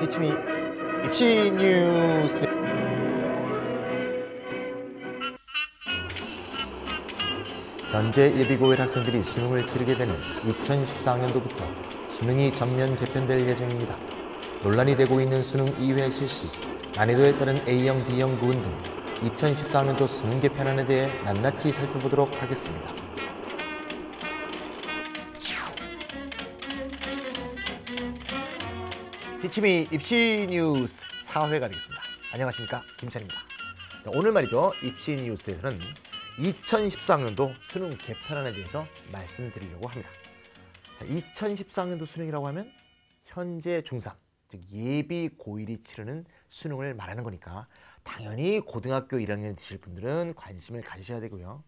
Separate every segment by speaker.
Speaker 1: 기침이 입시 뉴스. 현재 예비고 1 학생들이 수능을 치르게 되는 2014학년도부터 수능이 전면 개편될 예정입니다. 논란이 되고 있는 수능 2회 실시, 난이도에 따른 A형, B형 구분 등 2014학년도 수능 개편안에 대해 낱낱이 살펴보도록 하겠습니다. 기침이 입시 뉴스 4회가 되겠습니다. 안녕하십니까, 김찬입니다. 오늘 말이죠, 입시 뉴스에서는 2014학년도 수능 개편안에 대해서 말씀드리려고 합니다. 2014학년도 수능이라고 하면 현재 중3, 즉 예비 고1이 치르는 수능을 말하는 거니까 당연히 고등학교 1학년 되실 분들은 관심을 가지셔야 되고요.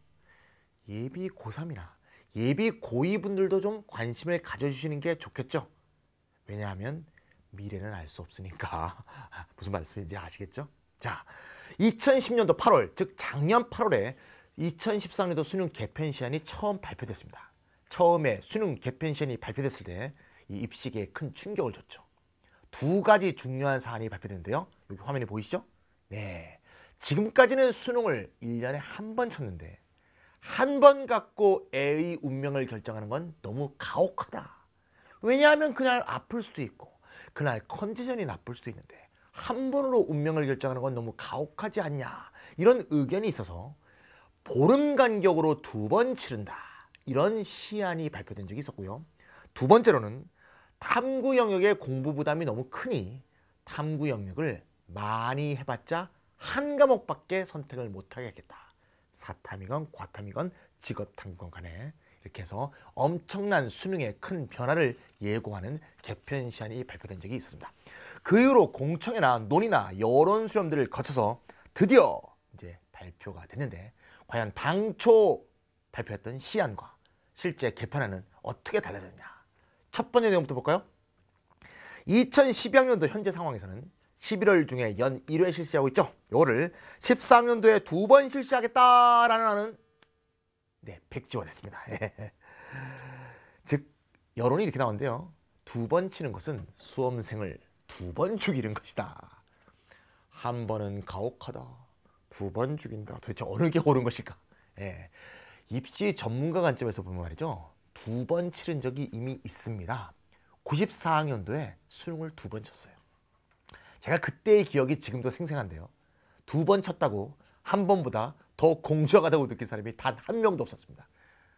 Speaker 1: 예비 고3이나 예비 고2 분들도 좀 관심을 가져주시는 게 좋겠죠. 왜냐하면 미래는 알 수 없으니까. 무슨 말씀인지 아시겠죠? 자, 2010년도 8월, 즉 작년 8월에 2014년도 수능 개편 시안이 처음 발표됐습니다. 처음에 수능 개편 시안이 발표됐을 때 이 입시계에 큰 충격을 줬죠. 두 가지 중요한 사안이 발표됐는데요. 여기 화면에 보이시죠? 네, 지금까지는 수능을 1년에 한 번 쳤는데 한 번 갖고 애의 운명을 결정하는 건 너무 가혹하다. 왜냐하면 그날 아플 수도 있고 그날 컨디션이 나쁠 수도 있는데 한 번으로 운명을 결정하는 건 너무 가혹하지 않냐, 이런 의견이 있어서 보름 간격으로 2번 치른다, 이런 시안이 발표된 적이 있었고요. 두 번째로는 탐구 영역의 공부 부담이 너무 크니 탐구 영역을 많이 해봤자 한 과목밖에 선택을 못하게 하겠다. 사탐이건 과탐이건 직업탐구건 간에 이렇게 해서 엄청난 수능의 큰 변화를 예고하는 개편 시안이 발표된 적이 있었습니다. 그 이후로 공청회나 논의나 여론 수렴들을 거쳐서 드디어 이제 발표가 됐는데, 과연 당초 발표했던 시안과 실제 개편안은 어떻게 달라졌냐. 첫 번째 내용부터 볼까요? 2012학년도 현재 상황에서는 11월 중에 연 1회 실시하고 있죠. 이거를 14학년도에 2번 실시하겠다라는 안은 백지화됐습니다. 즉 여론이 이렇게 나오는데요. 2번 치는 것은 수험생을 2번 죽이는 것이다. 한 번은 가혹하다, 2번 죽인다. 도대체 어느 게 옳은 것일까? 입시 전문가 관점에서 보면 말이죠, 2번 치른 적이 이미 있습니다. 94학년도에 수능을 2번 쳤어요. 제가 그때의 기억이 지금도 생생한데요. 2번 쳤다고 한 번보다 더 공정하다고 느낀 사람이 단 한 명도 없었습니다.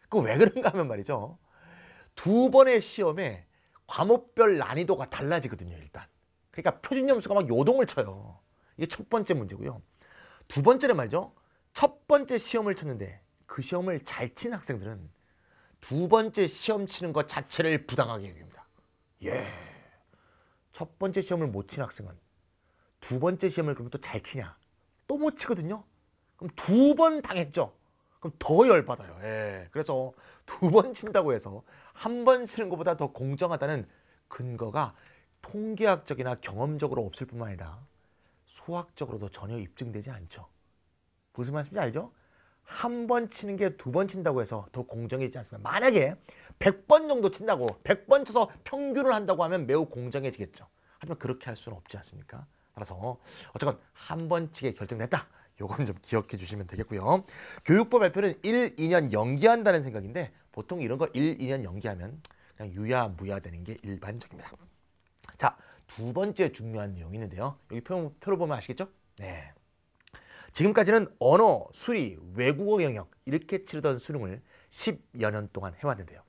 Speaker 1: 그 왜 그런가 하면 말이죠, 2번의 시험에 과목별 난이도가 달라지거든요. 일단 그러니까 표준 점수가 막 요동을 쳐요. 이게 첫 번째 문제고요. 두 번째는 말이죠, 첫 번째 시험을 쳤는데 그 시험을 잘 친 학생들은 두 번째 시험 치는 것 자체를 부당하게 여깁니다. 첫 번째 시험을 못 친 학생은 두 번째 시험을 그럼 또 잘 치냐? 또 못 치거든요. 그럼 2번 당했죠. 그럼 더 열받아요. 그래서 2번 친다고 해서 한 번 치는 것보다 더 공정하다는 근거가 통계학적이나 경험적으로 없을 뿐만 아니라 수학적으로도 전혀 입증되지 않죠. 무슨 말씀인지 알죠? 한 번 치는 게 2번 친다고 해서 더 공정해지지 않습니다. 만약에 100번 정도 친다고 100번 쳐서 평균을 한다고 하면 매우 공정해지겠죠. 하지만 그렇게 할 수는 없지 않습니까? 따라서 어쨌건 한 번 치게 결정됐다. 요건 좀 기억해 주시면 되겠고요. 교육부 발표는 1, 2년 연기한다는 생각인데 보통 이런 거 1, 2년 연기하면 그냥 유야무야 되는 게 일반적입니다. 자, 두 번째 중요한 내용이 있는데요. 여기 표를 보면 아시겠죠? 네. 지금까지는 언어, 수리, 외국어 영역 이렇게 치르던 수능을 10여 년 동안 해왔는데요.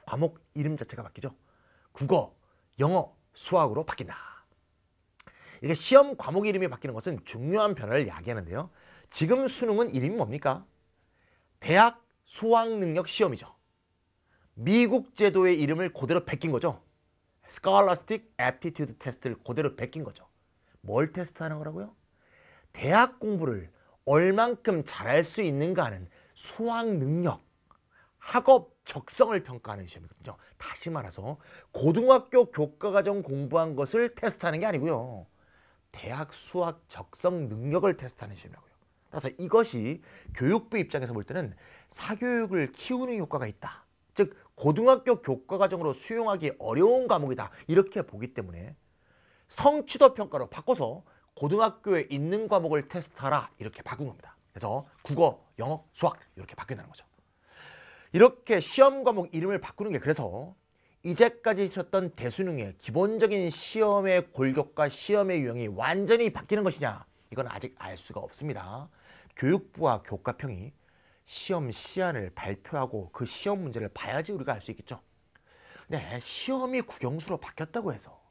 Speaker 1: 과목 이름 자체가 바뀌죠. 국어, 영어, 수학으로 바뀐다. 이게 시험 과목 이름이 바뀌는 것은 중요한 변화를 야기하는데요. 지금 수능은 이름이 뭡니까? 대학 수학능력 시험이죠. 미국 제도의 이름을 그대로 베낀 거죠. Scholastic Aptitude Test를 그대로 베낀 거죠. 뭘 테스트하는 거라고요? 대학 공부를 얼만큼 잘할 수 있는가 하는 수학 능력, 학업 적성을 평가하는 시험이거든요. 다시 말해서 고등학교 교과과정 공부한 것을 테스트하는 게 아니고요. 대학 수학 적성 능력을 테스트하는 시험이라고요. 따라서 이것이 교육부 입장에서 볼 때는 사교육을 키우는 효과가 있다. 즉 고등학교 교과과정으로 수용하기 어려운 과목이다. 이렇게 보기 때문에 성취도 평가로 바꿔서 고등학교에 있는 과목을 테스트하라 이렇게 바꾼 겁니다. 그래서 국어, 영어, 수학 이렇게 바뀐다는 거죠. 이렇게 시험 과목 이름을 바꾸는 게 그래서 이제까지 치렀던 대수능의 기본적인 시험의 골격과 시험의 유형이 완전히 바뀌는 것이냐, 이건 아직 알 수가 없습니다. 교육부와 교과평이 시험 시안을 발표하고 그 시험 문제를 봐야지 우리가 알 수 있겠죠. 근데 시험이 국영수로 바뀌었다고 해서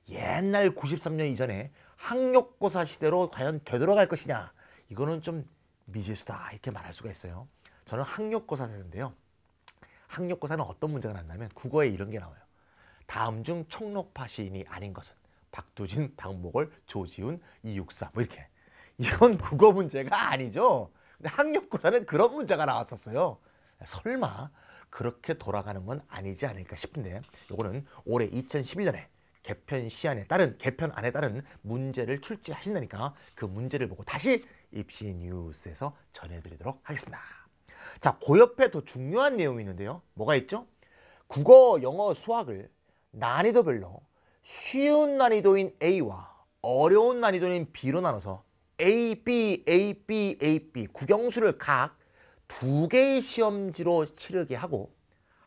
Speaker 1: 옛날 93년 이전에 학력고사 시대로 과연 되돌아갈 것이냐, 이거는 좀 미지수다 이렇게 말할 수가 있어요. 저는 학력고사 세대인데요. 학력고사는 어떤 문제가 났냐면 국어에 이런 게 나와요. 다음 중 청록파 시인이 아닌 것은 박두진, 박목월, 조지훈, 이육사 뭐 이렇게. 이건 국어 문제가 아니죠. 근데 학력고사는 그런 문제가 나왔었어요. 설마 그렇게 돌아가는 건 아니지 않을까 싶은데, 요거는 올해 2011년에 개편안에 따른 문제를 출제하신다니까 그 문제를 보고 다시 입시 뉴스에서 전해드리도록 하겠습니다. 자, 그 옆에 더 중요한 내용이 있는데요. 뭐가 있죠? 국어, 영어, 수학을 난이도별로 쉬운 난이도인 A와 어려운 난이도인 B로 나눠서 A, B, A, B, A, B 국영수를 각 2개의 시험지로 치르게 하고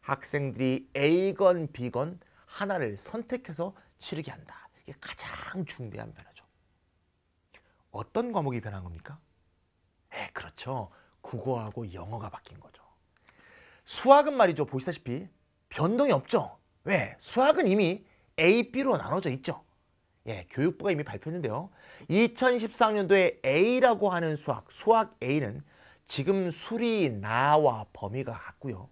Speaker 1: 학생들이 A건 B건 하나를 선택해서 치르게 한다. 이게 가장 중대한 변화죠. 어떤 과목이 변한 겁니까? 네, 그렇죠. 국어하고 영어가 바뀐 거죠. 수학은 말이죠. 보시다시피 변동이 없죠. 왜? 수학은 이미 A, B로 나눠져 있죠. 예, 교육부가 이미 발표했는데요. 2014학년도에 A라고 하는 수학 A는 지금 수리 나와 범위가 같고요.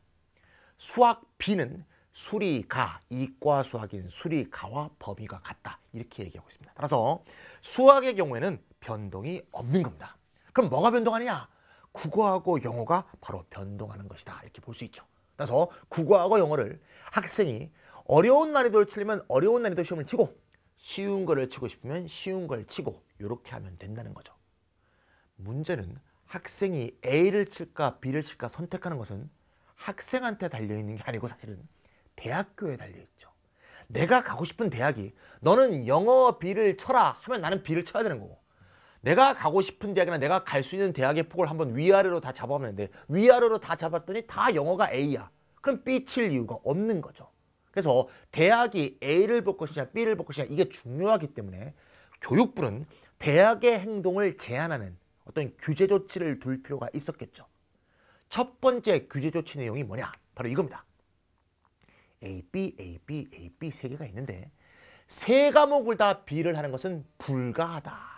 Speaker 1: 수학 B는 수리가, 이과 수학인 수리가와 범위가 같다. 이렇게 얘기하고 있습니다. 따라서 수학의 경우에는 변동이 없는 겁니다. 그럼 뭐가 변동하느냐? 국어하고 영어가 바로 변동하는 것이다. 이렇게 볼 수 있죠. 그래서 국어하고 영어를 학생이 어려운 난이도를 치려면 어려운 난이도 시험을 치고 쉬운 거를 치고 싶으면 쉬운 걸 치고 이렇게 하면 된다는 거죠. 문제는 학생이 A를 칠까 B를 칠까 선택하는 것은 학생한테 달려있는 게 아니고 사실은 대학교에 달려있죠. 내가 가고 싶은 대학이 너는 영어 B를 쳐라 하면 나는 B를 쳐야 되는 거고, 내가 가고 싶은 대학이나 내가 갈 수 있는 대학의 폭을 한번 위아래로 다 잡아보면 되는데 위아래로 다 잡았더니 다 영어가 A야. 그럼 B 칠 이유가 없는 거죠. 그래서 대학이 A를 볼 것이냐 B를 볼 것이냐 이게 중요하기 때문에 교육부는 대학의 행동을 제한하는 어떤 규제 조치를 둘 필요가 있었겠죠. 첫 번째 규제 조치 내용이 뭐냐? 바로 이겁니다. A, B, A, B, A, B 세 개가 있는데 세 과목을 다 B를 하는 것은 불가하다.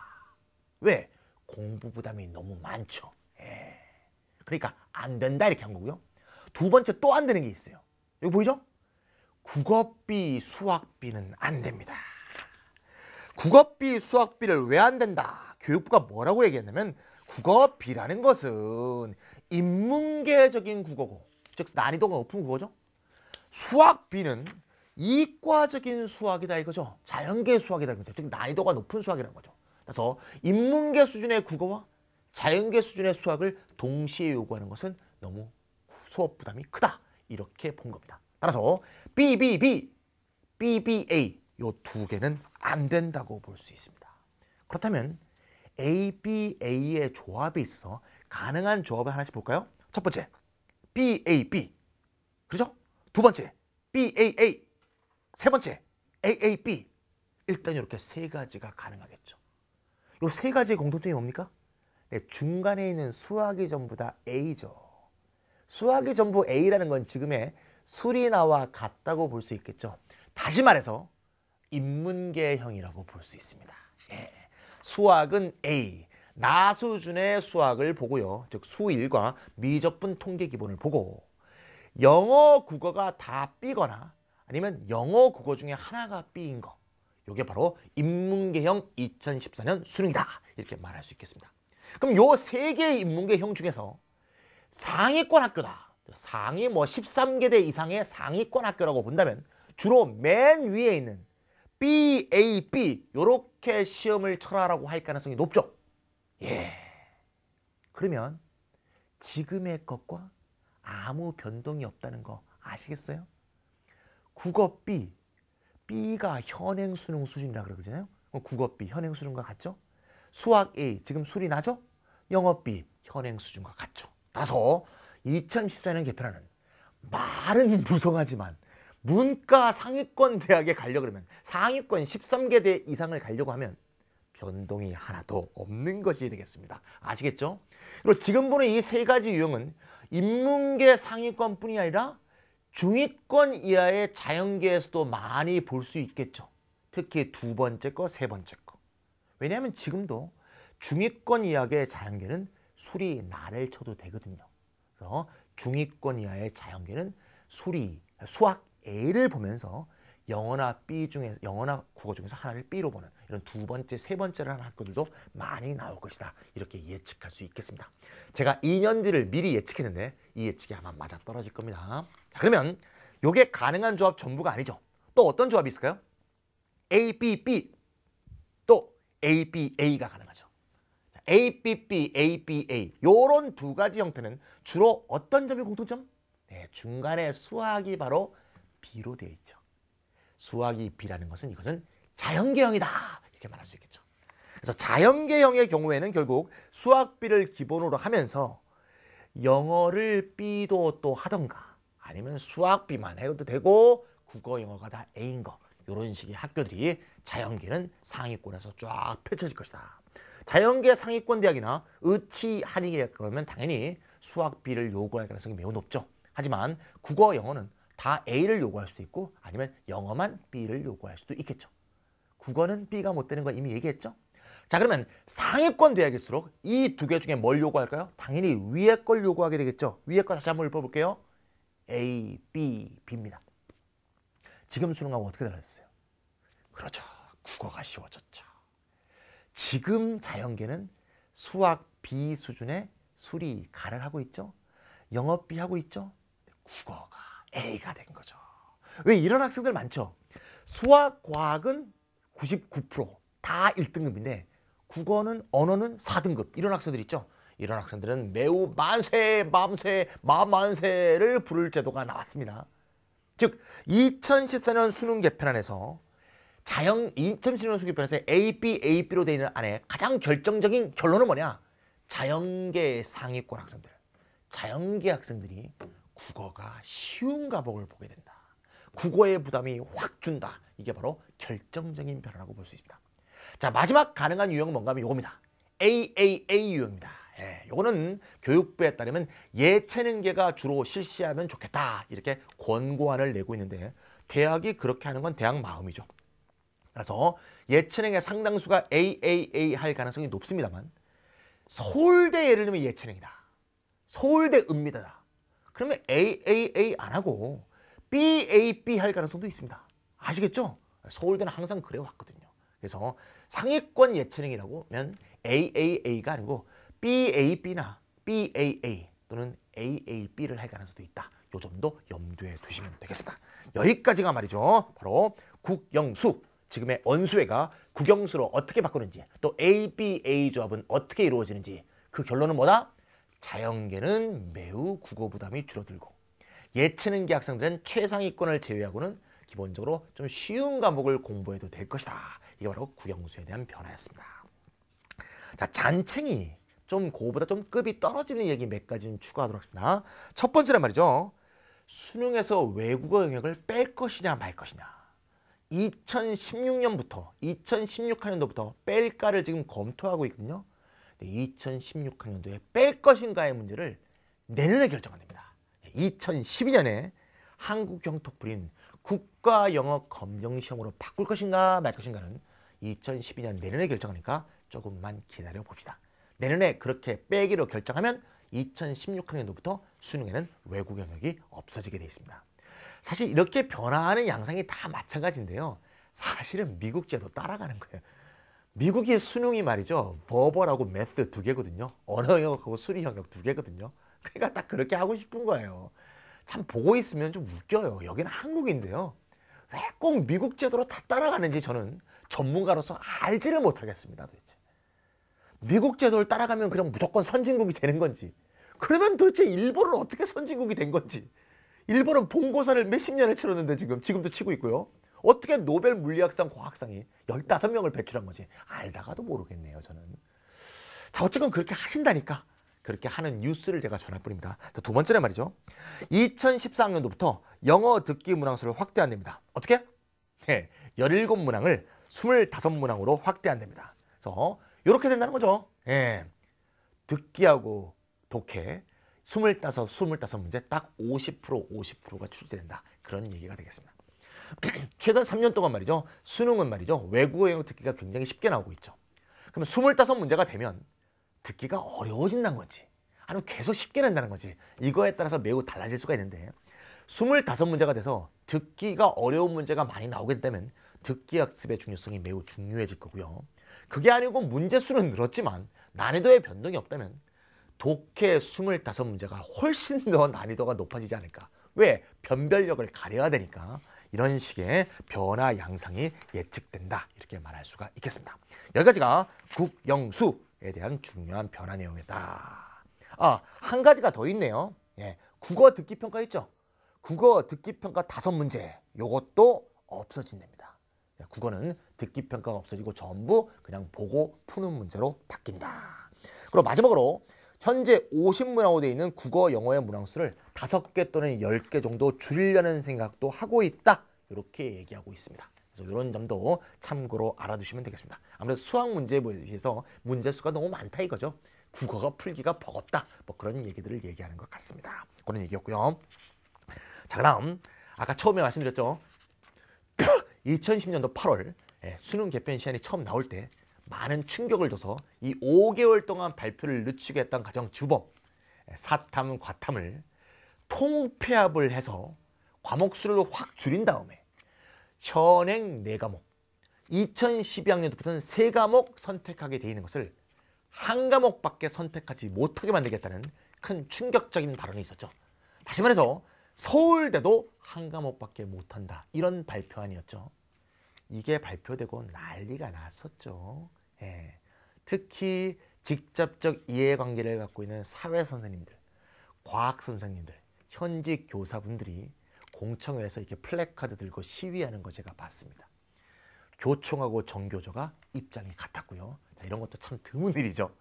Speaker 1: 왜? 공부 부담이 너무 많죠. 그러니까 안 된다 이렇게 한 거고요. 두 번째 또 안 되는 게 있어요. 여기 보이죠? 국어비, 수학비는 안 됩니다. 국어비, 수학비를 왜 안 된다? 교육부가 뭐라고 얘기했냐면 국어비라는 것은 인문계적인 국어고, 즉 난이도가 높은 국어죠. 수학비는 이과적인 수학이다 이거죠. 자연계 수학이다 이거죠. 즉 난이도가 높은 수학이라는 거죠. 그래서 인문계 수준의 국어와 자연계 수준의 수학을 동시에 요구하는 것은 너무 수업 부담이 크다. 이렇게 본 겁니다. 따라서 BBB, BBA 요 두 개는 안 된다고 볼 수 있습니다. 그렇다면 ABA의 조합이 있어 가능한 조합을 하나씩 볼까요? 첫 번째, BAB. 그렇죠? 두 번째, BAA. 세 번째, AAB. 일단 이렇게 세 가지가 가능하겠죠. 요 세 가지의 공통점이 뭡니까? 네, 중간에 있는 수학이 전부 다 A죠. 수학이 전부 A라는 건 지금의 수리나와 같다고 볼 수 있겠죠. 다시 말해서 인문계형이라고 볼 수 있습니다. 예. 수학은 A, 나 수준의 수학을 보고요. 즉 수1과 미적분 통계 기본을 보고 영어, 국어가 다 B거나 아니면 영어, 국어 중에 하나가 B인 거. 이게 바로 인문계형 2014년 수능이다. 이렇게 말할 수 있겠습니다. 그럼 요 세 개의 인문계형 중에서 상위권 학교다. 상위 13개대 이상의 상위권 학교라고 본다면 주로 맨 위에 있는 B, A, B 요렇게 시험을 쳐라라고 할 가능성이 높죠. 예. 그러면 지금의 것과 아무 변동이 없다는 거 아시겠어요? 국어 B, B가 현행 수능 수준이라 그러거든요. 국어 B 현행 수준과 같죠? 수학 A 지금 수리 나죠? 영어 B 현행 수준과 같죠. 따라서 2014년 개편하는 말은 무성하지만 문과 상위권 대학에 가려고 그러면 상위권 13개 대 이상을 가려고 하면 변동이 하나도 없는 것이 되겠습니다. 아시겠죠? 그리고 지금 보는 이 세 가지 유형은 인문계 상위권뿐이 아니라 중위권 이하의 자연계에서도 많이 볼 수 있겠죠. 특히 두 번째 거, 세 번째 거. 왜냐하면 지금도 중위권 이하의 자연계는 수리 나를 쳐도 되거든요. 그래서 중위권 이하의 자연계는 수학 A를 보면서 영어나 B 중에서 영어나 국어 중에서 하나를 B로 보는 이런 두 번째, 세 번째를 하는 학교들도 많이 나올 것이다. 이렇게 예측할 수 있겠습니다. 제가 2년 뒤를 미리 예측했는데 이 예측이 아마 맞아 떨어질 겁니다. 자, 그러면 이게 가능한 조합 전부가 아니죠. 또 어떤 조합이 있을까요? A, B, B 또 A, B, A가 가능하죠. A, B, B, A, B, A 이런 두 가지 형태는 주로 어떤 점이 공통점? 네, 중간에 수학이 바로 B로 되어 있죠. 수학이 B라는 것은 이것은 자연계형이다 이렇게 말할 수 있겠죠. 그래서 자연계형의 경우에는 결국 수학 B를 기본으로 하면서 영어를 B도 또 하던가 아니면 수학 B만 해도 되고 국어 영어가 다 A인 거 이런 식의 학교들이 자연계는 상위권에서 쫙 펼쳐질 것이다. 자연계 상위권 대학이나 의치 한의계 그러면 당연히 수학 B를 요구할 가능성이 매우 높죠. 하지만 국어 영어는 다 A를 요구할 수도 있고 아니면 영어만 B를 요구할 수도 있겠죠. 국어는 B가 못 되는 거 이미 얘기했죠. 자, 그러면 상위권 대학일수록 이 두 개 중에 뭘 요구할까요? 당연히 위에 걸 요구하게 되겠죠. 위에 거 다시 한번 읊어볼게요. A, B, B입니다. 지금 수능하고 어떻게 달라졌어요? 그렇죠. 국어가 쉬워졌죠. 지금 자연계는 수학 B 수준의 수리 가를 하고 있죠. 영어 B 하고 있죠. 국어가 A가 된 거죠. 왜 이런 학생들 많죠? 수학, 과학은 99%다 1등급인데 국어는 언어는 4등급 이런 학생들 있죠. 이런 학생들은 매우 만세를 부를 제도가 나왔습니다. 즉 2014년 수능 개편안에서 2014년 수능 개편안에서 AB로 되어 있는 안에 가장 결정적인 결론은 뭐냐? 자연계 상위권 학생들, 자연계 학생들이 국어가 쉬운 과목을 보게 된다. 국어의 부담이 확 준다. 이게 바로 결정적인 변화라고 볼 수 있습니다. 자, 마지막 가능한 유형은 뭔가 하면 이겁니다. AAA 유형입니다. 이거는 교육부에 따르면 예체능계가 주로 실시하면 좋겠다. 이렇게 권고안을 내고 있는데 대학이 그렇게 하는 건 대학 마음이죠. 그래서 예체능의 상당수가 AAA 할 가능성이 높습니다만 서울대 예를 들면 예체능이다. 서울대 은미다다. 그러면 AAA 안 하고 BAB 할 가능성도 있습니다. 아시겠죠? 서울대는 항상 그래 왔거든요. 그래서 상위권 예체능이라고 하면 AAA가 아니고 BAB나 BAA 또는 AAB를 할 가능성도 있다. 이 점도 염두에 두시면 되겠습니다. 여기까지가 말이죠. 바로 국영수, 지금의 언수회가 국영수로 어떻게 바꾸는지 또 ABA 조합은 어떻게 이루어지는지 그 결론은 뭐다? 자연계는 매우 국어 부담이 줄어들고 예체능계 학생들은 최상위권을 제외하고는 기본적으로 좀 쉬운 과목을 공부해도 될 것이다. 이게 바로 국영수에 대한 변화였습니다. 자, 잔챙이 좀 그거보다 좀 급이 떨어지는 얘기 몇 가지 좀 추가하도록 하겠습니다. 첫 번째는 말이죠. 수능에서 외국어 영역을 뺄 것이냐 말 것이냐. 2016년부터 2016학년도부터 뺄까를 지금 검토하고 있거든요. 2016학년도에 뺄 것인가의 문제를 내년에 결정합니다. 2012년에 한국경톡부인 국가영어 검정시험으로 바꿀 것인가 말 것인가는 2012년 내년에 결정하니까 조금만 기다려 봅시다. 내년에 그렇게 빼기로 결정하면 2016학년도부터 수능에는 외국 영역이 없어지게 돼 있습니다. 사실 이렇게 변화하는 양상이 다 마찬가지인데요. 사실은 미국 제도 따라가는 거예요. 미국의 수능이 말이죠. 버벌하고 매스 두 개거든요. 언어 영역하고 수리 영역 두 개거든요. 그러니까 딱 그렇게 하고 싶은 거예요. 참 보고 있으면 좀 웃겨요. 여기는 한국인데요. 왜 꼭 미국 제도로 다 따라가는지 저는 전문가로서 알지를 못하겠습니다. 도대체. 미국 제도를 따라가면 그냥 무조건 선진국이 되는 건지 그러면 도대체 일본은 어떻게 선진국이 된 건지 일본은 본고사를 몇십 년을 치렀는데 지금도 치고 있고요. 어떻게 노벨 물리학상, 과학상이 15명을 배출한 건지 알다가도 모르겠네요, 저는. 자, 어쨌건 그렇게 하신다니까 그렇게 하는 뉴스를 제가 전할 뿐입니다. 두 번째는 말이죠. 2014학년도부터 영어 듣기 문항수를 확대한답니다. 어떻게? 네, 17문항을 25문항으로 확대한답니다. 그래서 이렇게 된다는 거죠. 예, 듣기하고 독해 25문제 딱 50%가 출제된다. 그런 얘기가 되겠습니다. 최근 3년 동안 말이죠. 수능은 말이죠. 외국어 영역 듣기가 굉장히 쉽게 나오고 있죠. 그럼 25문제가 되면 듣기가 어려워진다는 건지 아니면 계속 쉽게 낸다는 건지 이거에 따라서 매우 달라질 수가 있는데 25문제가 돼서 듣기가 어려운 문제가 많이 나오게 된다면 듣기 학습의 중요성이 매우 중요해질 거고요. 그게 아니고 문제 수는 늘었지만 난이도의 변동이 없다면 독해 25문제가 훨씬 더 난이도가 높아지지 않을까. 왜? 변별력을 가려야 되니까 이런 식의 변화 양상이 예측된다. 이렇게 말할 수가 있겠습니다. 여기까지가 국영수에 대한 중요한 변화 내용이다. 한 가지가 더 있네요. 예, 국어 듣기 평가 있죠? 국어 듣기 평가 5문제. 요것도 없어진답니다. 국어는 듣기 평가가 없어지고 전부 그냥 보고 푸는 문제로 바뀐다. 그리고 마지막으로 현재 50문항으로 되어 있는 국어, 영어의 문항수를 5개 또는 10개 정도 줄이려는 생각도 하고 있다. 이렇게 얘기하고 있습니다. 그래서 이런 점도 참고로 알아두시면 되겠습니다. 아무래도 수학 문제에 비해서 문제 수가 너무 많다 이거죠. 국어가 풀기가 버겁다. 뭐 그런 얘기들을 얘기하는 것 같습니다. 그런 얘기였고요. 자, 그다음 아까 처음에 말씀드렸죠. 2010년도 8월 수능 개편 시한이 처음 나올 때 많은 충격을 줘서 이 5개월 동안 발표를 늦추게 했던 가정주범 사탐, 과탐을 통폐합을 해서 과목 수를 확 줄인 다음에 현행 4과목 2012학년도부터는 3과목 선택하게 돼 있는 것을 한 과목밖에 선택하지 못하게 만들겠다는 큰 충격적인 발언이 있었죠. 다시 말해서 서울대도 한 과목밖에 못한다. 이런 발표안이었죠. 이게 발표되고 난리가 났었죠. 예. 특히 직접적 이해관계를 갖고 있는 사회 선생님들, 과학 선생님들, 현직 교사분들이 공청회에서 이렇게 플래카드 들고 시위하는 거 제가 봤습니다. 교총하고 정교조가 입장이 같았고요. 자, 이런 것도 참 드문 일이죠.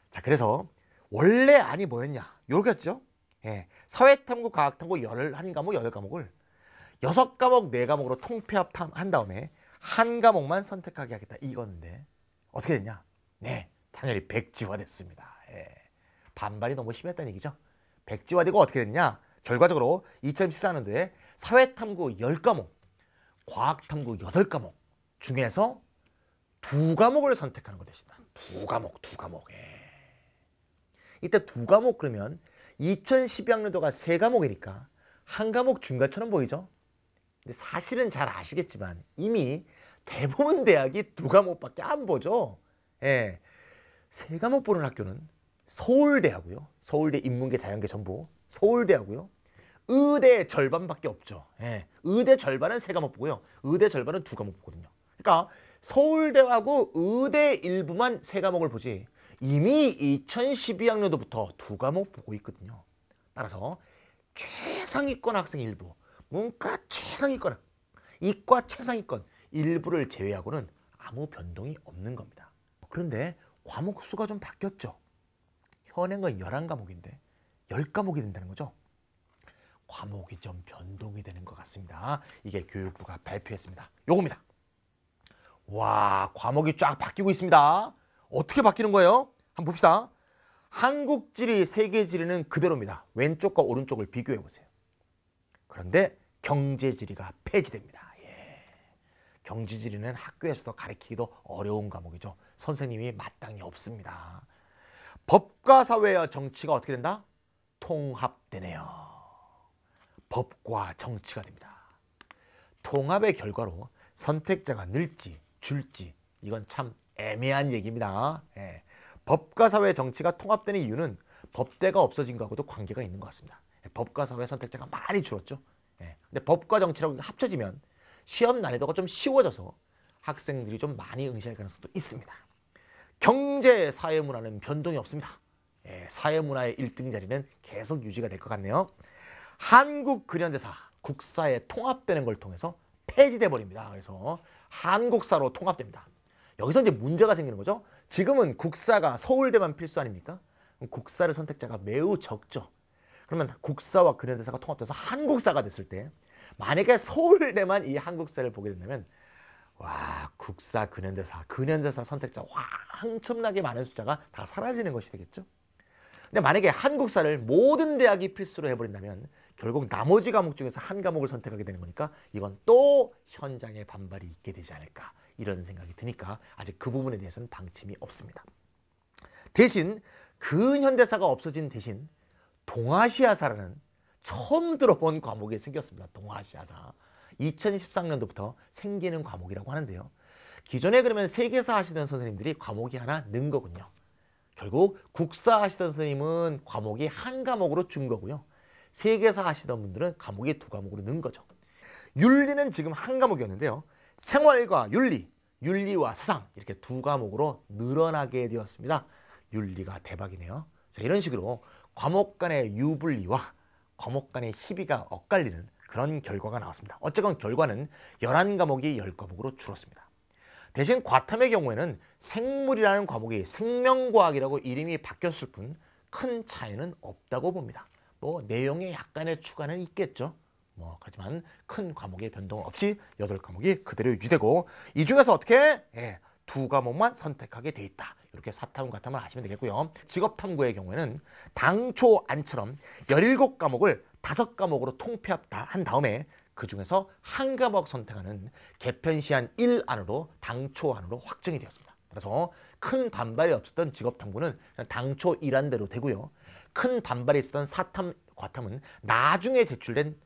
Speaker 1: 자, 그래서 원래 안이 뭐였냐? 요렇겠죠? 예. 사회탐구, 과학탐구 11과목, 8과목을 6과목, 4과목으로 통폐합한 다음에 한 과목만 선택하게 하겠다. 이건데 어떻게 됐냐? 네, 당연히 백지화됐습니다. 예. 반발이 너무 심했다는 얘기죠. 백지화되고 어떻게 됐냐? 결과적으로 2014년도에 사회탐구 10과목, 과학탐구 8과목 중에서 2과목을 선택하는 것 됐습니다. 2과목. 예. 이때 2과목 그러면 2012학년도가 3과목이니까 한 과목 중간처럼 보이죠? 근데 사실은 잘 아시겠지만 이미 대부분 대학이 2과목밖에 안 보죠. 예. 3과목 보는 학교는 서울대하고요. 서울대 인문계 자연계 전부 서울대하고요. 의대 절반밖에 없죠. 예. 의대 절반은 3과목 보고요. 의대 절반은 2과목 보거든요. 그러니까 서울대하고 의대 일부만 3과목을 보지 이미 2012학년도부터 2과목 보고 있거든요. 따라서 최상위권 학생 일부, 문과 최상위권, 이과 최상위권 일부를 제외하고는 아무 변동이 없는 겁니다. 그런데 과목 수가 좀 바뀌었죠. 현행은 11과목인데 10과목이 된다는 거죠. 과목이 좀 변동이 되는 것 같습니다. 이게 교육부가 발표했습니다. 요겁니다. 와, 과목이 쫙 바뀌고 있습니다. 어떻게 바뀌는 거예요? 한번 봅시다. 한국지리, 세계지리는 그대로입니다. 왼쪽과 오른쪽을 비교해 보세요. 그런데 경제지리가 폐지됩니다. 예. 경제지리는 학교에서도 가르치기도 어려운 과목이죠. 선생님이 마땅히 없습니다. 법과 사회와 정치가 어떻게 된다? 통합되네요. 법과 정치가 됩니다. 통합의 결과로 선택자가 늘지 줄지 이건 참 애매한 얘기입니다. 예. 법과 사회 정치가 통합되는 이유는 법대가 없어진 거하고도 관계가 있는 것 같습니다. 법과 사회 선택자가 많이 줄었죠. 예. 근데 법과 정치라고 합쳐지면 시험 난이도가 좀 쉬워져서 학생들이 좀 많이 응시할 가능성도 있습니다. 경제, 사회문화는 변동이 없습니다. 예. 사회문화의 1등 자리는 계속 유지가 될 것 같네요. 한국 근현대사, 국사에 통합되는 걸 통해서 폐지돼 버립니다. 그래서 한국사로 통합됩니다. 여기서 이제 문제가 생기는 거죠. 지금은 국사가 서울대만 필수 아닙니까? 그럼 국사를 선택자가 매우 적죠. 그러면 국사와 근현대사가 통합돼서 한국사가 됐을 때 만약에 서울대만 이 한국사를 보게 된다면 와, 국사, 근현대사 선택자 엄청나게 많은 숫자가 다 사라지는 것이 되겠죠. 근데 만약에 한국사를 모든 대학이 필수로 해버린다면 결국 나머지 과목 중에서 한 과목을 선택하게 되는 거니까 이건 또 현장에 반발이 있게 되지 않을까 이런 생각이 드니까 아직 그 부분에 대해서는 방침이 없습니다. 대신 근현대사가 없어진 대신 동아시아사라는 처음 들어본 과목이 생겼습니다. 동아시아사. 2013년도부터 생기는 과목이라고 하는데요. 기존에 그러면 세계사 하시던 선생님들이 과목이 하나 는 거군요. 결국 국사 하시던 선생님은 과목이 한 과목으로 준 거고요. 세계사 하시던 분들은 과목이 두 과목으로 는 거죠. 윤리는 지금 한 과목이었는데요. 생활과 윤리, 윤리와 사상 이렇게 두 과목으로 늘어나게 되었습니다. 윤리가 대박이네요. 자, 이런 식으로 과목 간의 유불리와 과목 간의 희비가 엇갈리는 그런 결과가 나왔습니다. 어쨌건 결과는 11과목이 10과목으로 줄었습니다. 대신 과탐의 경우에는 생물이라는 과목이 생명과학이라고 이름이 바뀌었을 뿐 큰 차이는 없다고 봅니다. 뭐 내용에 약간의 추가는 있겠죠. 하지만 큰 과목의 변동 없이 8과목이 그대로 유지되고 이 중에서 어떻게? 두 과목만 선택하게 돼 있다. 이렇게 사탐, 과탐을 아시면 되겠고요. 직업탐구의 경우에는 당초 안처럼 17과목을 5과목으로 통폐합한 다음에 그 중에서 한 과목 선택하는 개편시한 1 안으로 당초 안으로 확정이 되었습니다. 그래서 큰 반발이 없었던 직업탐구는 당초 1안대로 되고요. 큰 반발이 있었던 사탐, 과탐은 나중에 제출된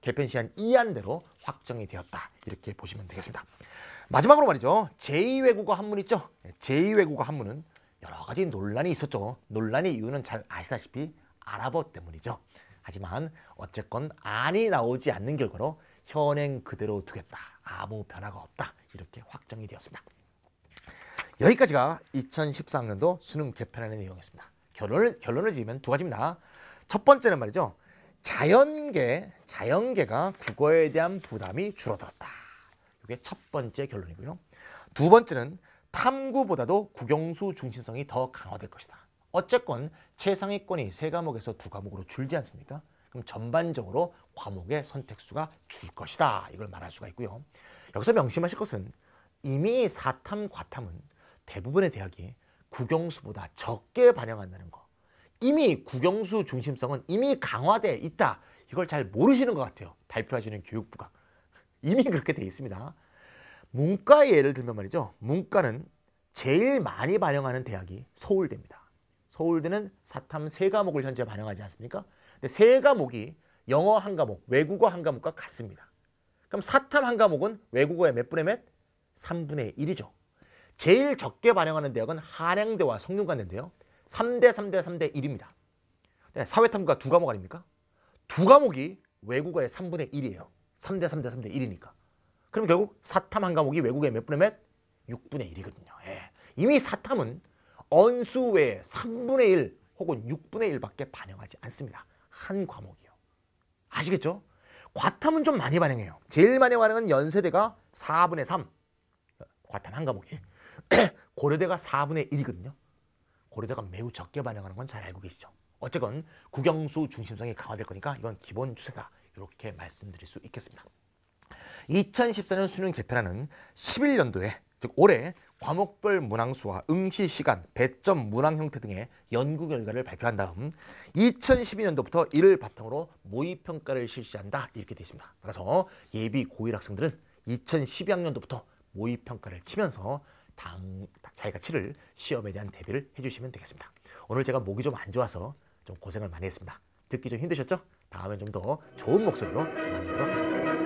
Speaker 1: 개편시한 2안대로 확정이 되었다. 이렇게 보시면 되겠습니다. 마지막으로 말이죠. 제2외국어 한문 있죠. 제2외국어 한문은 여러 가지 논란이 있었죠. 논란의 이유는 잘 아시다시피 아랍어 때문이죠. 하지만 어쨌건 안이 나오지 않는 결과로 현행 그대로 두겠다. 아무 변화가 없다. 이렇게 확정이 되었습니다. 여기까지가 2014학년도 수능 개편안의 내용이었습니다. 결론을 지으면 두 가지입니다. 첫 번째는 말이죠. 자연계가 국어에 대한 부담이 줄어들었다. 이게 첫 번째 결론이고요. 두 번째는 탐구보다도 국영수 중심성이 더 강화될 것이다. 어쨌건 최상위권이 3과목에서 2과목으로 줄지 않습니까? 그럼 전반적으로 과목의 선택수가 줄 것이다. 이걸 말할 수가 있고요. 여기서 명심하실 것은 이미 사탐, 과탐은 대부분의 대학이 국영수보다 적게 반영한다는 거. 이미 국영수 중심성은 이미 강화돼 있다. 이걸 잘 모르시는 것 같아요. 발표하시는 교육부가. 이미 그렇게 돼 있습니다. 문과의 예를 들면 말이죠. 문과는 제일 많이 반영하는 대학이 서울대입니다. 서울대는 사탐 3과목을 현재 반영하지 않습니까? 근데 3과목이 영어 1과목, 외국어 1과목과 같습니다. 그럼 사탐 1과목은 외국어의 몇 분의 몇? 3분의 1이죠. 제일 적게 반영하는 대학은 한양대와 성균관대인데요. 3대 3대 3대 1입니다. 사회탐구가 2과목 아닙니까? 2과목이 외국어의 3분의 1이에요. 3대 3대 3대 1이니까. 그럼 결국 사탐 1과목이 외국어의 몇 분의 몇? 6분의 1이거든요. 이미 사탐은 언수 외에 3분의 1 혹은 6분의 1밖에 반영하지 않습니다. 한 과목이요. 아시겠죠? 과탐은 좀 많이 반영해요. 제일 많이 반영은 연세대가 4분의 3. 과탐 한 과목이. 고려대가 4분의 1이거든요. 고려대가 매우 적게 반영하는 건 잘 알고 계시죠. 어쨌건 국영수 중심성이 강화될 거니까 이건 기본 추세다. 이렇게 말씀드릴 수 있겠습니다. 2014년 수능 개편안은 11년도에 즉 올해 과목별 문항수와 응시 시간, 배점 문항 형태 등의 연구 결과를 발표한 다음 2012년도부터 이를 바탕으로 모의평가를 실시한다 이렇게 되어 있습니다. 그래서 예비 고1 학생들은 2012학년도부터 모의평가를 치면서 자기가 치를 시험에 대한 대비를 해주시면 되겠습니다. 오늘 제가 목이 좀 안 좋아서 좀 고생을 많이 했습니다. 듣기 좀 힘드셨죠? 다음엔 좀 더 좋은 목소리로 만나도록 하겠습니다.